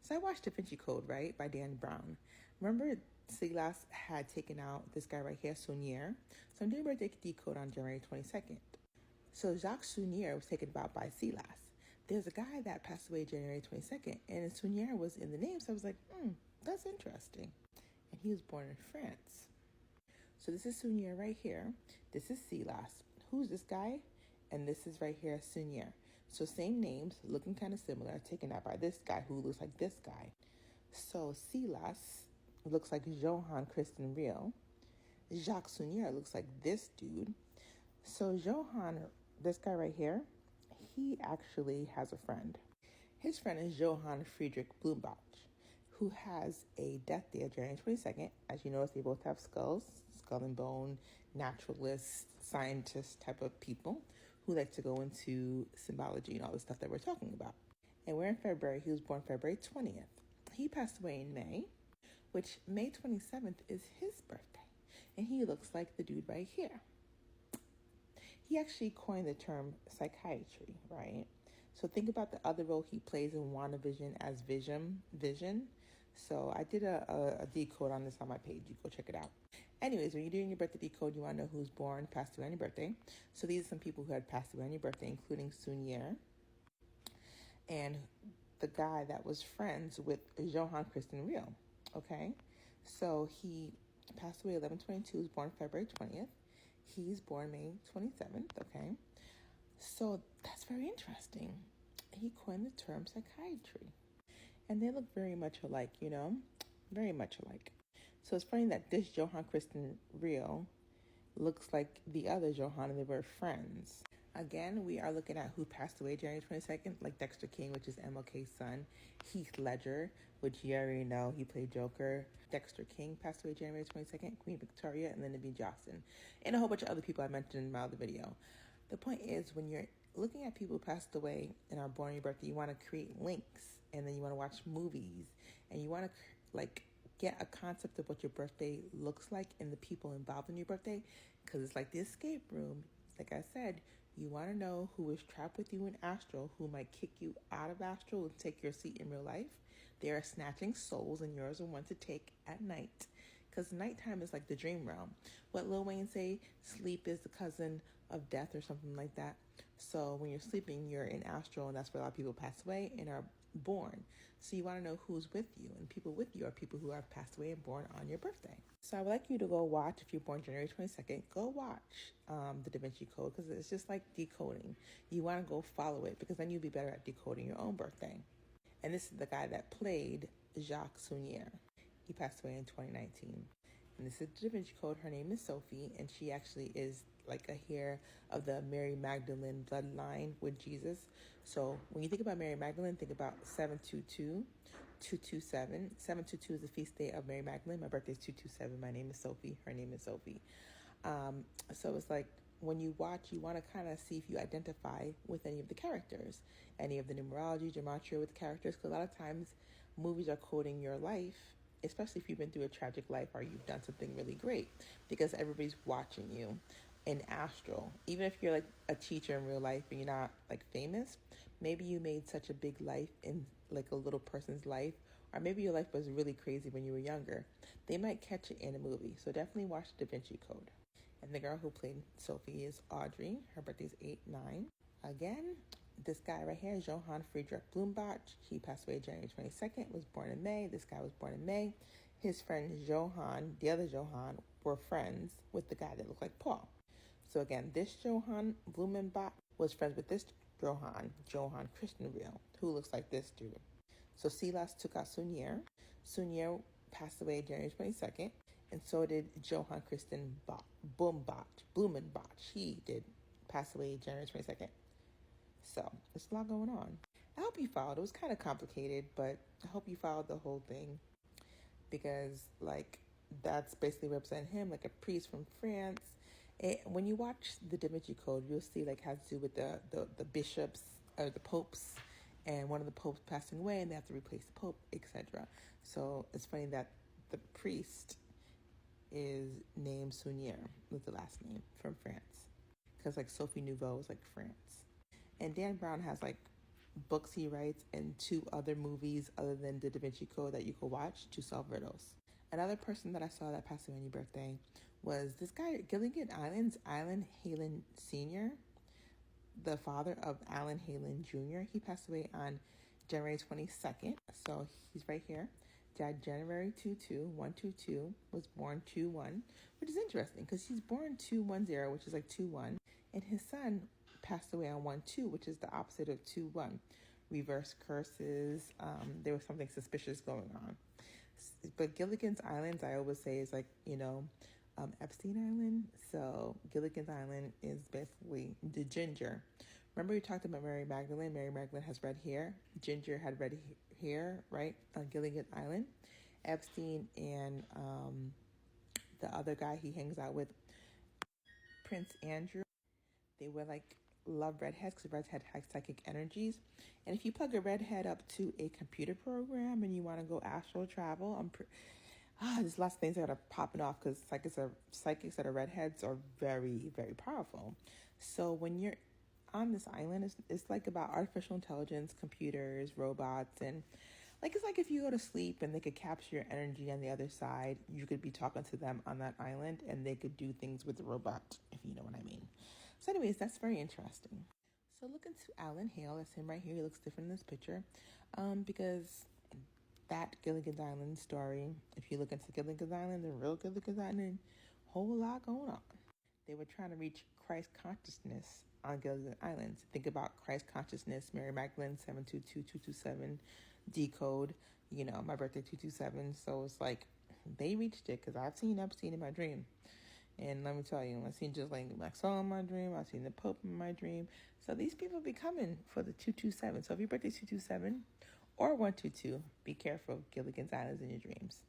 So I watched Da Vinci Code, right, by Dan Brown. Remember Silas had taken out this guy right here, Sunier. So I'm doing birthday decode on January 22nd. So Jacques Sunier was taken out by Silas. There's a guy that passed away January 22nd, and Sunier was in the name, so I was like, that's interesting. And he was born in France. So this is Sunier right here. This is Silas. Who's this guy? And this is right here, Sunier. So same names, looking kind of similar, taken out by this guy who looks like this guy. So Silas looks like Johann Christian Real. Jacques Sunier looks like this dude. So Johann, this guy right here, he actually has a friend. His friend is Johann Friedrich Blumenbach, who has a death day of January 22nd. As you notice, they both have skulls, skull and bone, naturalists, scientists type of people who like to go into symbology and all the stuff that we're talking about. And we're in February. He was born February 20th. He passed away in May, which May 27th is his birthday. And he looks like the dude right here. He actually coined the term psychiatry, right? So think about the other role he plays in WandaVision as Vision. So I did a decode on this on my page. You go check it out. Anyways, when you're doing your birthday decode, you want to know who's born, passed away on your birthday. So these are some people who had passed away on your birthday, including Sunier and the guy that was friends with Johann Christian Real. Okay, so he passed away 11/22, was born February 20th. He's born May 27th. Okay, so that's very interesting. He coined the term psychiatry. And they look very much alike, very much alike. So it's funny that this Johann Christian Real looks like the other Johann, and they were friends. Again, we are looking at who passed away January 22nd, like Dexter King, which is MLK's son. Heath Ledger, which you already know, he played Joker. Dexter King passed away January 22nd, Queen Victoria, and then Libby Johnson, and a whole bunch of other people I mentioned in my other video. The point is, when you're looking at people who passed away and are born on your birthday, you want to create links, and then you want to watch movies, and you want to get a concept of what your birthday looks like and the people involved in your birthday, because it's like the escape room. Like I said, you want to know who is trapped with you in astral, who might kick you out of astral and take your seat in real life. They are snatching souls, and yours are one to take at night, because nighttime is like the dream realm. What Lil Wayne say, sleep is the cousin of death or something like that. So when you're sleeping, you're in astral, and that's where a lot of people pass away and are born. So you want to know who's with you, and people with you are people who have passed away and born on your birthday. So I would like you to go watch, if you're born January 22nd, go watch the Da Vinci Code, because it's just like decoding. You want to go follow it, because then you'll be better at decoding your own birthday. And this is the guy that played Jacques Sunier. He passed away in 2019. And this is the Da Vinci Code. Her name is Sophie, and she actually is like a hair of the Mary Magdalene bloodline with Jesus. So when you think about Mary Magdalene, think about 722, 227. 722 is the feast day of Mary Magdalene. My birthday is 227. My name is Sophie. Her name is Sophie. So it's like when you watch, you want to kind of see if you identify with any of the characters, any of the numerology, gematria with the characters, because a lot of times movies are coding your life, especially if you've been through a tragic life or you've done something really great, because everybody's watching you in astral. Even if you're like a teacher in real life and you're not like famous, maybe you made such a big life in like a little person's life, or maybe your life was really crazy when you were younger. They might catch it in a movie. So definitely watch Da Vinci Code. And the girl who played Sophie is Audrey. Her birthday is 8/9. Again, this guy right here is Johann Friedrich Blumenbach. He passed away January 22nd, was born in May. This guy was born in May. His friend Johann, the other Johann, were friends with the guy that looked like Paul. So again, this Johann Blumenbach was friends with this Johann Christian Real, who looks like this dude. So Silas took out Sunier. Sunier passed away January 22nd, and so did Johann Christian Blumenbach. He did pass away January 22nd. So there's a lot going on. I hope you followed. It was kind of complicated, but I hope you followed the whole thing, because like that's basically representing him, like a priest from France. When you watch the Da Vinci Code, you'll see like has to do with the bishops or the popes, and one of the popes passing away, and they have to replace the pope, etc. So it's funny that the priest is named Sunier with the last name from France, because like Sophie Nouveau is like France. And Dan Brown has like books he writes and 2 other movies other than the Da Vinci Code that you could watch to solve riddles. Another person that I saw that passed away on your birthday was this guy, Gilligan Island's Alan Halen Sr., the father of Alan Halen Jr. He passed away on January 22nd, so he's right here. Died January 122, was born 21, which is interesting because he's born 210, which is like 21, and his son passed away on 12, which is the opposite of 21. Reverse curses. There was something suspicious going on. But Gilligan's Islands, I always say, is like, Epstein Island. So Gilligan's Island is basically the ginger. Remember we talked about Mary Magdalene? Mary Magdalene has red hair. Ginger had red hair, right? On Gilligan's Island. Epstein and the other guy he hangs out with, Prince Andrew, they were like love redheads because redhead has psychic energies. And if you plug a redhead up to a computer program and you want to go astral travel, there's lots of things that are popping off because psychics that are redheads are very, very powerful. So when you're on this island, it's like about artificial intelligence, computers, robots, and it's like if you go to sleep and they could capture your energy on the other side, you could be talking to them on that island and they could do things with the robot, if you know what I mean. So anyways, that's very interesting. So look into Alan Hale. That's him right here. He looks different in this picture because that Gilligan's Island story, if you look into Gilligan's Island, the real Gilligan's Island, whole lot going on. They were trying to reach Christ consciousness on Gilligan's Island. Think about Christ consciousness, Mary Magdalene, 722-227, decode, my birthday 227. So it's like they reached it because I've seen Epstein in my dream. And let me tell you, I've seen just like Maxwell in my dream. I've seen the Pope in my dream. So these people be coming for the 227. So if your birthday's 227 or 122, be careful of Gilligan's Islands in your dreams.